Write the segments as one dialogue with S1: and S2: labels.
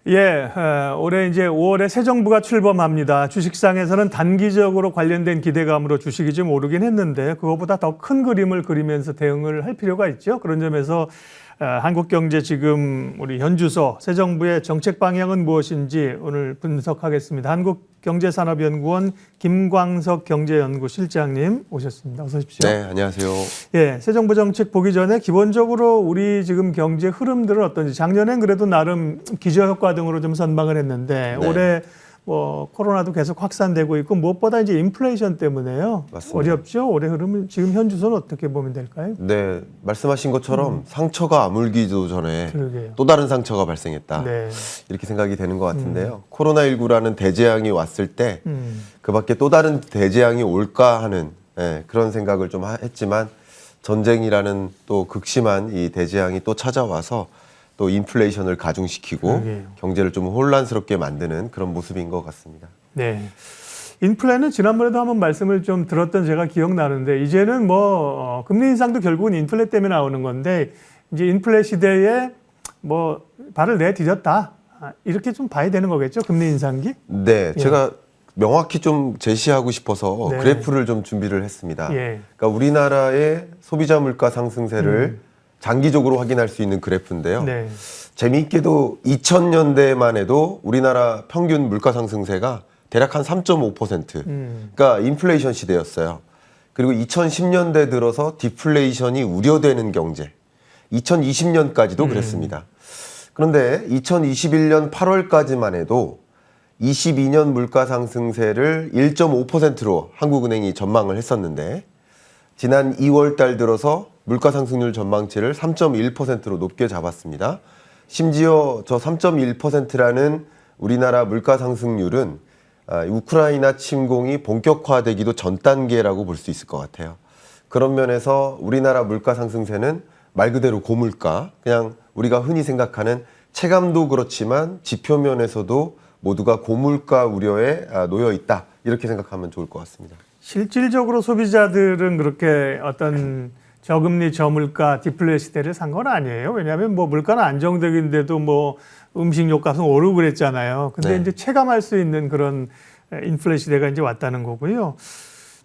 S1: 예, 올해 이제 5월에 새 정부가 출범합니다. 주식시장에서는 단기적으로 관련된 기대감으로 주식이 좀 오르긴 했는데 그것보다 더 큰 그림을 그리면서 대응을 할 필요가 있죠. 그런 점에서 한국경제 지금 우리 현주소 새 정부의 정책 방향은 무엇인지 오늘 분석하겠습니다. 한국경제산업연구원 김광석 경제연구실장님 오셨습니다. 어서 오십시오.
S2: 네, 안녕하세요.
S1: 예, 새 정부 정책 보기 전에 기본적으로 우리 지금 경제 흐름들은 어떤지 작년엔 그래도 나름 기저효과 등으로 좀 선방을 했는데
S2: 네.
S1: 올해 뭐 코로나도 계속 확산되고 있고 무엇보다 이제 인플레이션 때문에요.
S2: 맞습니다.
S1: 어렵죠. 올해 흐름은 지금 현주소는 어떻게 보면 될까요?
S2: 네, 말씀하신 것처럼 상처가 아물기도 전에
S1: 그러게요.
S2: 또 다른 상처가 발생했다.
S1: 네.
S2: 이렇게 생각이 되는 것 같은데요. 코로나19라는 대재앙이 왔을 때 그 밖에 또 다른 대재앙이 올까 하는 그런 생각을 좀 했지만 전쟁이라는 또 극심한 이 대재앙이 또 찾아와서 또 인플레이션을 가중시키고
S1: 그러게요.
S2: 경제를 좀 혼란스럽게 만드는 그런 모습인 것 같습니다.
S1: 네. 인플레는 지난번에도 한번 말씀을 좀 들었던 제가 기억나는데 이제는 뭐 금리 인상도 결국은 인플레 때문에 나오는 건데 이제 인플레 시대에 뭐 발을 내디뎠다. 이렇게 좀 봐야 되는 거겠죠? 금리 인상기?
S2: 네, 제가 명확히 좀 제시하고 싶어서
S1: 네.
S2: 그래프를 좀 준비를 했습니다.
S1: 예.
S2: 그러니까 우리나라의 소비자 물가 상승세를 장기적으로 확인할 수 있는 그래프인데요.
S1: 네.
S2: 재미있게도 2000년대만 해도 우리나라 평균 물가 상승세가 대략 한 3.5%. 그러니까 인플레이션 시대였어요. 그리고 2010년대 들어서 디플레이션이 우려되는 경제. 2020년까지도 그랬습니다. 그런데 2021년 8월까지만 해도 22년 물가 상승세를 1.5%로 한국은행이 전망을 했었는데 지난 2월 달 들어서 물가 상승률 전망치를 3.1%로 높게 잡았습니다. 심지어 저 3.1%라는 우리나라 물가 상승률은 우크라이나 침공이 본격화되기도 전 단계라고 볼 수 있을 것 같아요. 그런 면에서 우리나라 물가 상승세는 말 그대로 고물가, 그냥 우리가 흔히 생각하는 체감도 그렇지만 지표면에서도 모두가 고물가 우려에 놓여 있다. 이렇게 생각하면 좋을 것 같습니다.
S1: 실질적으로 소비자들은 그렇게 어떤 저금리, 저물가, 디플레 시대를 산 건 아니에요. 왜냐하면 뭐 물가는 안정적인데도 뭐 음식료 값은 오르고 그랬잖아요. 근데
S2: 네.
S1: 이제 체감할 수 있는 그런 인플레 시대가 이제 왔다는 거고요.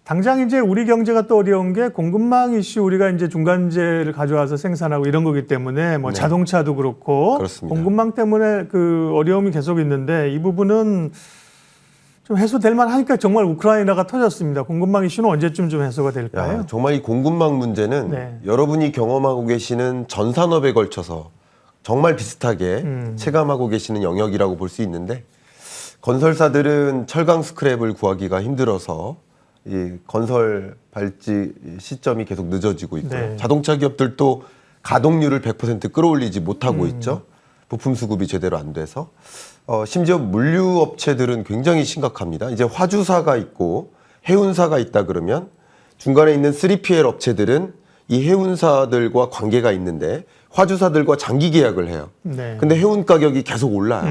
S1: 당장 이제 우리 경제가 또 어려운 게 공급망 이슈 우리가 이제 중간재를 가져와서 생산하고 이런 거기 때문에 뭐
S2: 네.
S1: 자동차도 그렇고
S2: 그렇습니다.
S1: 공급망 때문에 그 어려움이 계속 있는데 이 부분은 좀 해소될 만하니까 정말 우크라이나가 터졌습니다. 공급망 이슈는 언제쯤 좀 해소가 될까요?
S2: 야, 정말 이 공급망 문제는
S1: 네.
S2: 여러분이 경험하고 계시는 전 산업에 걸쳐서 정말 비슷하게 체감하고 계시는 영역이라고 볼 수 있는데 건설사들은 철강 스크랩을 구하기가 힘들어서 이 건설 발지 시점이 계속 늦어지고 있고요.
S1: 네.
S2: 자동차 기업들도 가동률을 100% 끌어올리지 못하고 있죠. 부품 수급이 제대로 안 돼서. 심지어 물류 업체들은 굉장히 심각합니다. 이제 화주사가 있고 해운사가 있다 그러면 중간에 있는 3PL 업체들은 이 해운사들과 관계가 있는데 화주사들과 장기 계약을 해요.
S1: 네.
S2: 근데 해운 가격이 계속 올라요.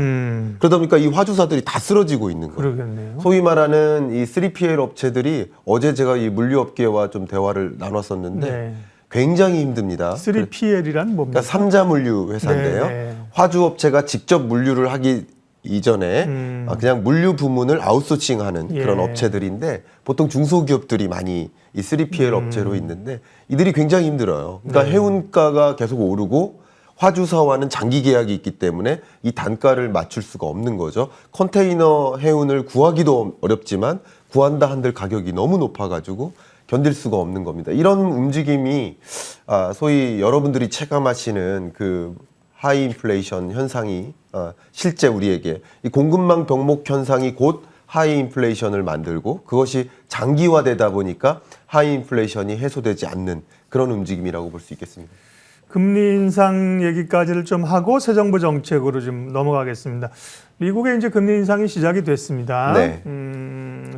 S2: 그러다 보니까 이 화주사들이 다 쓰러지고 있는 거예요.
S1: 그러겠네요.
S2: 소위 말하는 이 3PL 업체들이 어제 제가 이 물류업계와 좀 대화를 나눴었는데
S1: 네.
S2: 굉장히 힘듭니다.
S1: 3PL이란 뭡니까?
S2: 그러니까 삼자 물류 회사인데요.
S1: 네.
S2: 화주업체가 직접 물류를 하기 이전에 그냥 물류 부문을 아웃소싱하는 그런
S1: 예.
S2: 업체들인데 보통 중소기업들이 많이 이 3PL 업체로 있는데 이들이 굉장히 힘들어요. 그러니까 해운가가 계속 오르고 화주사와는 장기 계약이 있기 때문에 이 단가를 맞출 수가 없는 거죠. 컨테이너 해운을 구하기도 어렵지만 구한다 한들 가격이 너무 높아가지고 견딜 수가 없는 겁니다. 이런 움직임이 소위 여러분들이 체감하시는 그 하이 인플레이션 현상이 실제 우리에게 이 공급망 병목 현상이 곧 하이 인플레이션을 만들고 그것이 장기화되다 보니까 하이 인플레이션이 해소되지 않는 그런 움직임이라고 볼 수 있겠습니다.
S1: 금리 인상 얘기까지를 좀 하고 새 정부 정책으로 좀 넘어가겠습니다. 미국의 이제 금리 인상이 시작이 됐습니다.
S2: 네.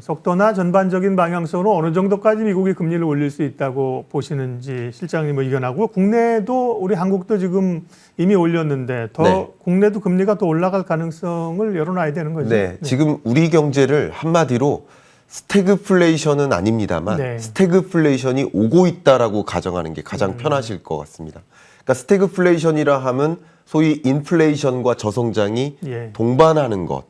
S1: 속도나 전반적인 방향성으로 어느 정도까지 미국이 금리를 올릴 수 있다고 보시는지 실장님 의견하고 국내도 우리 한국도 지금 이미 올렸는데 더
S2: 네.
S1: 국내도 금리가 더 올라갈 가능성을 열어놔야 되는 거죠.
S2: 네, 지금 우리 경제를 한마디로 스태그플레이션은 아닙니다만
S1: 네.
S2: 스태그플레이션이 오고 있다라고 가정하는 게 가장 편하실 것 같습니다. 그러니까 스태그플레이션이라 하면 소위 인플레이션과 저성장이
S1: 예.
S2: 동반하는 것.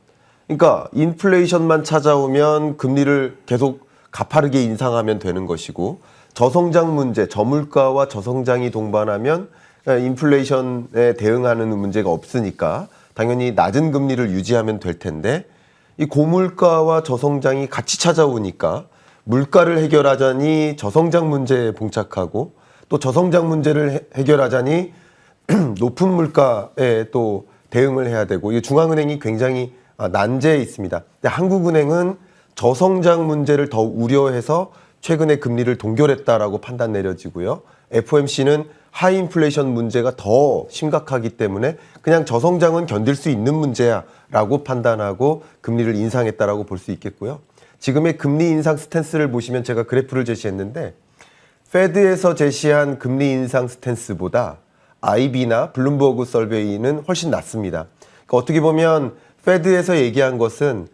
S2: 그러니까 인플레이션만 찾아오면 금리를 계속 가파르게 인상하면 되는 것이고 저성장 문제, 저물가와 저성장이 동반하면 인플레이션에 대응하는 문제가 없으니까 당연히 낮은 금리를 유지하면 될 텐데 이 고물가와 저성장이 같이 찾아오니까 물가를 해결하자니 저성장 문제에 봉착하고 또 저성장 문제를 해결하자니 높은 물가에 또 대응을 해야 되고 이 중앙은행이 굉장히 난제에 있습니다. 근데 한국은행은 저성장 문제를 더 우려해서 최근에 금리를 동결했다라고 판단 내려지고요. FOMC는 하이 인플레이션 문제가 더 심각하기 때문에 그냥 저성장은 견딜 수 있는 문제야라고 판단하고 금리를 인상했다라고 볼 수 있겠고요. 지금의 금리 인상 스탠스를 보시면 제가 그래프를 제시했는데 페드에서 제시한 금리 인상 스탠스보다 IB나 블룸버그 설베이는 훨씬 낮습니다. 그러니까 어떻게 보면 페드에서 얘기한 것은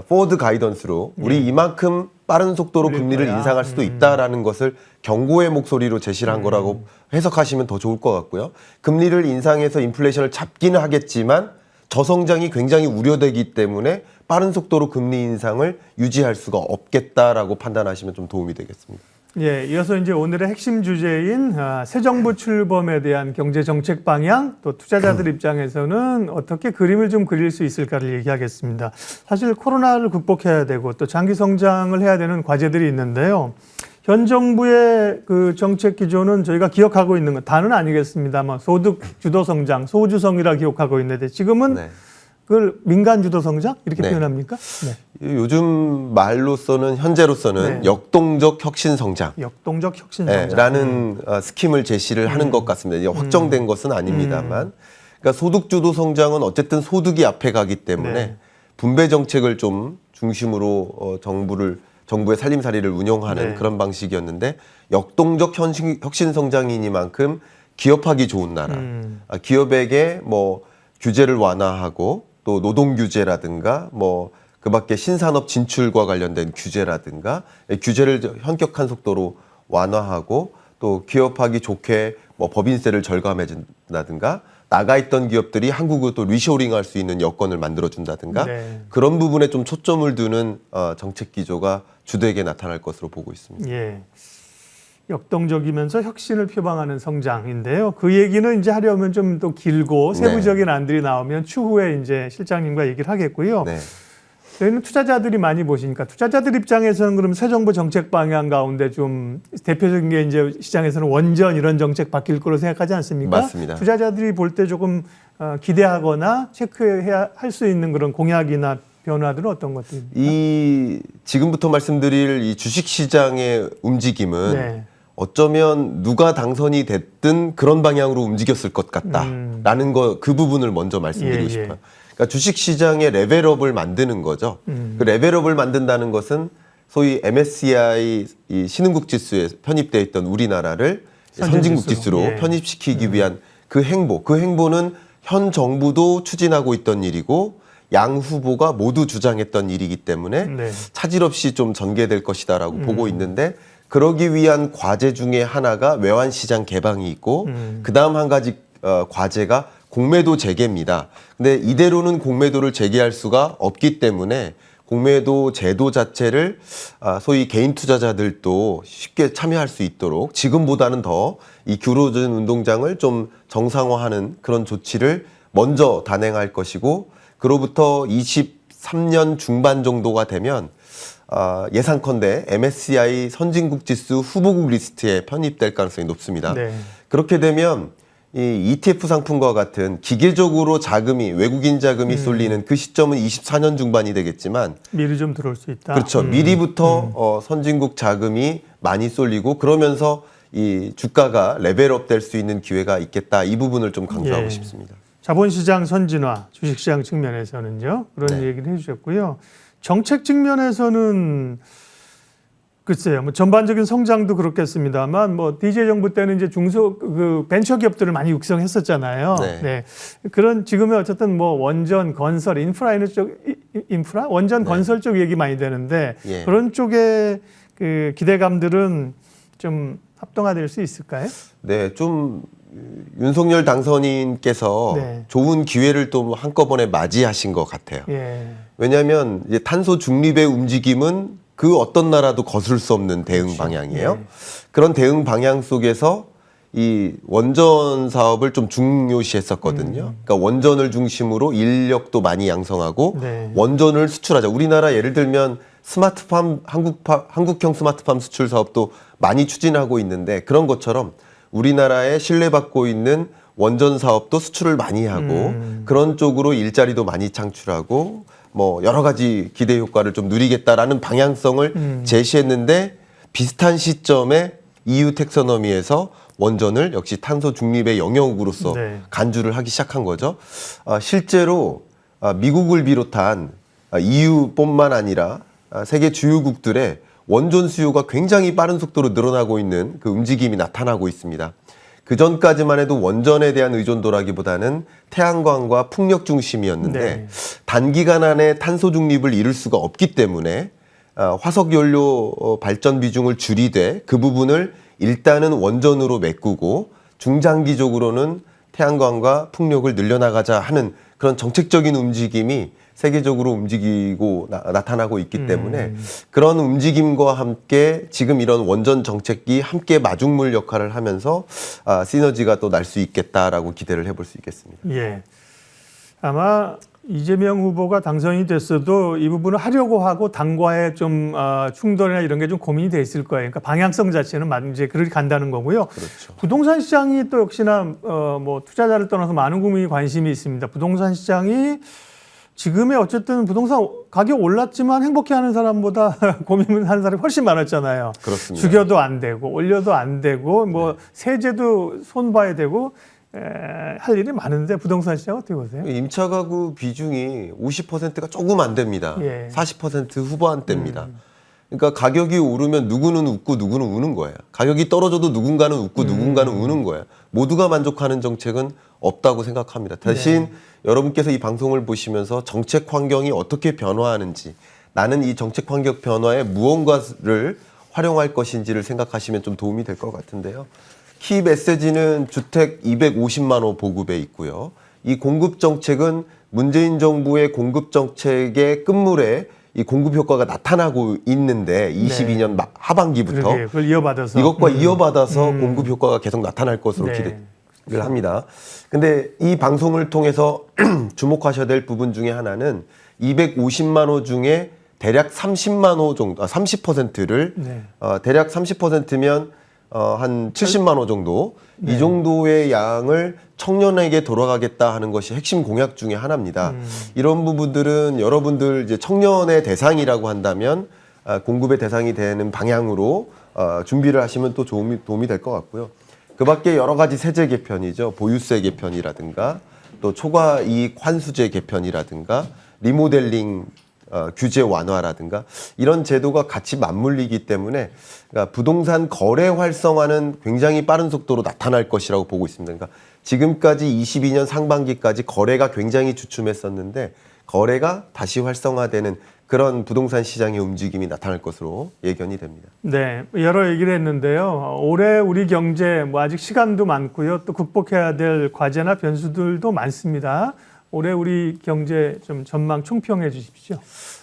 S2: 포워드 가이던스로 우리 이만큼 빠른 속도로 금리를 인상할 수도 있다라는 것을 경고의 목소리로 제시를 한 거라고 해석하시면 더 좋을 것 같고요. 금리를 인상해서 인플레이션을 잡기는 하겠지만 저성장이 굉장히 우려되기 때문에 빠른 속도로 금리 인상을 유지할 수가 없겠다라고 판단하시면 좀 도움이 되겠습니다.
S1: 예, 이어서 이제 오늘의 핵심 주제인 새 정부 출범에 대한 경제 정책 방향, 또 투자자들 입장에서는 어떻게 그림을 좀 그릴 수 있을까를 얘기하겠습니다. 사실 코로나를 극복해야 되고 또 장기 성장을 해야 되는 과제들이 있는데요. 현 정부의 그 정책 기조는 저희가 기억하고 있는 건 다는 아니겠습니다만 소득 주도 성장, 소주성이라 기억하고 있는데 지금은 그걸 민간 주도 성장 이렇게 표현합니까? 네.
S2: 요즘 말로서는 현재로서는 역동적 혁신 성장.
S1: 역동적 혁신 성장.
S2: 라는 스킴을 제시를 하는 것 같습니다. 이제 확정된 것은 아닙니다만. 그러니까 소득 주도 성장은 어쨌든 소득이 앞에 가기 때문에 분배 정책을 좀 중심으로 정부의 살림살이를 운영하는 그런 방식이었는데 역동적 혁신 성장이니만큼 기업하기 좋은 나라. 기업에게 뭐 규제를 완화하고 또 노동 규제라든가 뭐 그밖에 신산업 진출과 관련된 규제라든가 규제를 현격한 속도로 완화하고 또 기업하기 좋게 뭐 법인세를 절감해준다든가 나가 있던 기업들이 한국으로 또 리쇼링할 수 있는 여건을 만들어준다든가 그런 부분에 좀 초점을 두는 정책 기조가 주되게 나타날 것으로 보고 있습니다.
S1: 예. 역동적이면서 혁신을 표방하는 성장인데요. 그 얘기는 이제 하려면 좀 더 길고 세부적인 안들이 나오면 추후에 이제 실장님과 얘기를 하겠고요. 저희는 투자자들이 많이 보시니까 투자자들 입장에서는 그럼 새 정부 정책 방향 가운데 좀 대표적인 게 이제 시장에서는 원전 이런 정책 바뀔 거로 생각하지 않습니까?
S2: 맞습니다.
S1: 투자자들이 볼 때 조금 기대하거나 체크해야 할 수 있는 그런 공약이나 변화들은 어떤 것들입니까?
S2: 지금부터 말씀드릴 이 주식 시장의 움직임은 어쩌면 누가 당선이 됐든 그런 방향으로 움직였을 것 같다라는 그 부분을 먼저 말씀드리고 싶어요. 그러니까 주식 시장의 레벨업을 만드는 거죠. 그 레벨업을 만든다는 것은 소위 MSCI 이 신흥국 지수에 편입되어 있던 우리나라를 선진국 지수로 편입시키기 위한 그 행보는 현 정부도 추진하고 있던 일이고 양 후보가 모두 주장했던 일이기 때문에 차질 없이 좀 전개될 것이다라고 보고 있는데 그러기 위한 과제 중에 하나가 외환시장 개방이 있고 그다음 한 가지 과제가 공매도 재개입니다. 근데 이대로는 공매도를 재개할 수가 없기 때문에 공매도 제도 자체를 소위 개인 투자자들도 쉽게 참여할 수 있도록 지금보다는 더 이 규로즌 운동장을 좀 정상화하는 그런 조치를 먼저 단행할 것이고 그로부터 23년 중반 정도가 되면 예상컨대 MSCI 선진국 지수 후보국 리스트에 편입될 가능성이 높습니다. 그렇게 되면 이 ETF 상품과 같은 기계적으로 외국인 자금이 쏠리는 그 시점은 24년 중반이 되겠지만
S1: 미리 좀 들어올 수 있다.
S2: 그렇죠. 미리부터 선진국 자금이 많이 쏠리고 그러면서 이 주가가 레벨업 될 수 있는 기회가 있겠다. 이 부분을 좀 강조하고 싶습니다.
S1: 자본시장 선진화, 주식시장 측면에서는요. 그런 얘기를 해주셨고요. 정책 측면에서는 글쎄요, 뭐 전반적인 성장도 그렇겠습니다만, 뭐 DJ 정부 때는 이제 벤처 기업들을 많이 육성했었잖아요. 그런 지금은 어쨌든 뭐 원전, 건설, 원전 건설 쪽 얘기 많이 되는데 그런 쪽에 그 기대감들은 좀 합동화될 수 있을까요?
S2: 네, 좀 윤석열 당선인께서
S1: 네.
S2: 좋은 기회를 또 한꺼번에 맞이하신 것 같아요.
S1: 예.
S2: 왜냐하면 이제 탄소 중립의 움직임은 그 어떤 나라도 거슬 수 없는 대응 방향이에요.
S1: 예.
S2: 그런 대응 방향 속에서 이 원전 사업을 좀 중요시했었거든요. 그러니까 원전을 중심으로 인력도 많이 양성하고
S1: 네.
S2: 원전을 수출하자. 우리나라 예를 들면 스마트팜 한국형 스마트팜 수출 사업도 많이 추진하고 있는데 그런 것처럼 우리나라에 신뢰받고 있는 원전 사업도 수출을 많이 하고 그런 쪽으로 일자리도 많이 창출하고 뭐 여러 가지 기대 효과를 좀 누리겠다라는 방향성을 제시했는데 비슷한 시점에 EU 텍서너미에서 원전을 역시 탄소 중립의 영역으로서
S1: 네.
S2: 간주를 하기 시작한 거죠. 실제로 미국을 비롯한 EU뿐만 아니라 세계 주요국들의 원전 수요가 굉장히 빠른 속도로 늘어나고 있는 그 움직임이 나타나고 있습니다. 그 전까지만 해도 원전에 대한 의존도라기보다는 태양광과 풍력 중심이었는데
S1: 네.
S2: 단기간 안에 탄소 중립을 이룰 수가 없기 때문에 화석 연료 발전 비중을 줄이되 그 부분을 일단은 원전으로 메꾸고 중장기적으로는 태양광과 풍력을 늘려나가자 하는 그런 정책적인 움직임이 세계적으로 움직이고 나타나고 있기 때문에 그런 움직임과 함께 지금 이런 원전 정책이 함께 마중물 역할을 하면서 시너지가 또 날 수 있겠다라고 기대를 해볼 수 있겠습니다.
S1: 예. 아마 이재명 후보가 당선이 됐어도 이 부분을 하려고 하고 당과의 좀 충돌이나 이런 게 좀 고민이 돼 있을 거예요. 그러니까 방향성 자체는 이제 그렇게 간다는 거고요.
S2: 그렇죠.
S1: 부동산 시장이 또 역시나 뭐 투자자를 떠나서 많은 국민이 관심이 있습니다. 부동산 시장이 지금의 어쨌든 부동산 가격 올랐지만 행복해하는 사람보다 고민하는 사람이 훨씬 많았잖아요.
S2: 그렇습니다.
S1: 죽여도 안 되고 올려도 안 되고 뭐 세제도 손 봐야 되고 할 일이 많은데 부동산 시장 어떻게 보세요?
S2: 임차 가구 비중이 50%가 조금 안 됩니다.
S1: 예.
S2: 40% 후반대입니다. 그러니까 가격이 오르면 누구는 웃고 누구는 우는 거예요. 가격이 떨어져도 누군가는 웃고 누군가는 우는 거예요. 모두가 만족하는 정책은 없다고 생각합니다. 대신 여러분께서 이 방송을 보시면서 정책 환경이 어떻게 변화하는지 나는 이 정책 환경 변화에 무언가를 활용할 것인지를 생각하시면 좀 도움이 될 것 같은데요. 키 메시지는 주택 250만 호 보급에 있고요. 이 공급 정책은 문재인 정부의 공급 정책의 끝물에 이 공급 효과가 나타나고 있는데 22년 하반기부터
S1: 그러게, 그걸 이어받아서
S2: 이것과 이어받아서 공급 효과가 계속 나타날 것으로
S1: 네.
S2: 기대를 합니다. 근데 이 방송을 통해서 주목하셔야 될 부분 중에 하나는 250만 호 중에 대략 30만 호 정도, 30%를
S1: 네.
S2: 대략 30%면 한 70만 호 정도 이 정도의 양을 청년에게 돌아가겠다 하는 것이 핵심 공약 중에 하나입니다. 이런 부분들은 여러분들 이제 청년의 대상이라고 한다면 공급의 대상이 되는 방향으로 준비를 하시면 또 도움이 될 것 같고요. 그 밖에 여러 가지 세제 개편이죠. 보유세 개편이라든가 또 초과 이익 환수제 개편이라든가 리모델링 규제 완화라든가 이런 제도가 같이 맞물리기 때문에 그러니까 부동산 거래 활성화는 굉장히 빠른 속도로 나타날 것이라고 보고 있습니다. 그러니까 지금까지 22년 상반기까지 거래가 굉장히 주춤했었는데 거래가 다시 활성화되는 그런 부동산 시장의 움직임이 나타날 것으로 예견이 됩니다.
S1: 네, 여러 얘기를 했는데요. 올해 우리 경제 뭐 아직 시간도 많고요. 또 극복해야 될 과제나 변수들도 많습니다. 올해 우리 경제 좀 전망 총평해 주십시오.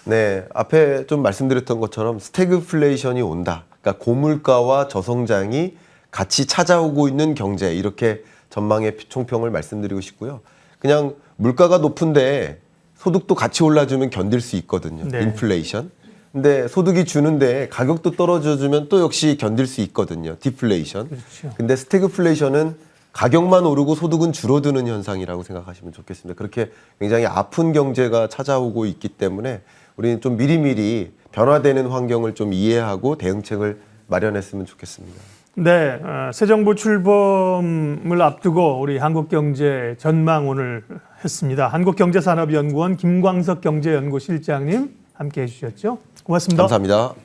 S2: 네, 앞에 좀 말씀드렸던 것처럼 스태그플레이션이 온다. 그러니까 고물가와 저성장이 같이 찾아오고 있는 경제 이렇게 전망의 총평을 말씀드리고 싶고요. 그냥 물가가 높은데 소득도 같이 올라주면 견딜 수 있거든요.
S1: 네.
S2: 인플레이션. 근데 소득이 주는데 가격도 떨어져주면 또 역시 견딜 수 있거든요. 디플레이션.
S1: 그렇죠.
S2: 근데 스태그플레이션은 가격만 오르고 소득은 줄어드는 현상이라고 생각하시면 좋겠습니다. 그렇게 굉장히 아픈 경제가 찾아오고 있기 때문에 우리는 좀 미리미리 변화되는 환경을 좀 이해하고 대응책을 마련했으면 좋겠습니다.
S1: 네, 새 정부 출범을 앞두고 우리 한국경제 전망 오늘 했습니다. 한국경제산업연구원 김광석 경제연구실장님 함께해 주셨죠. 고맙습니다.
S2: 감사합니다.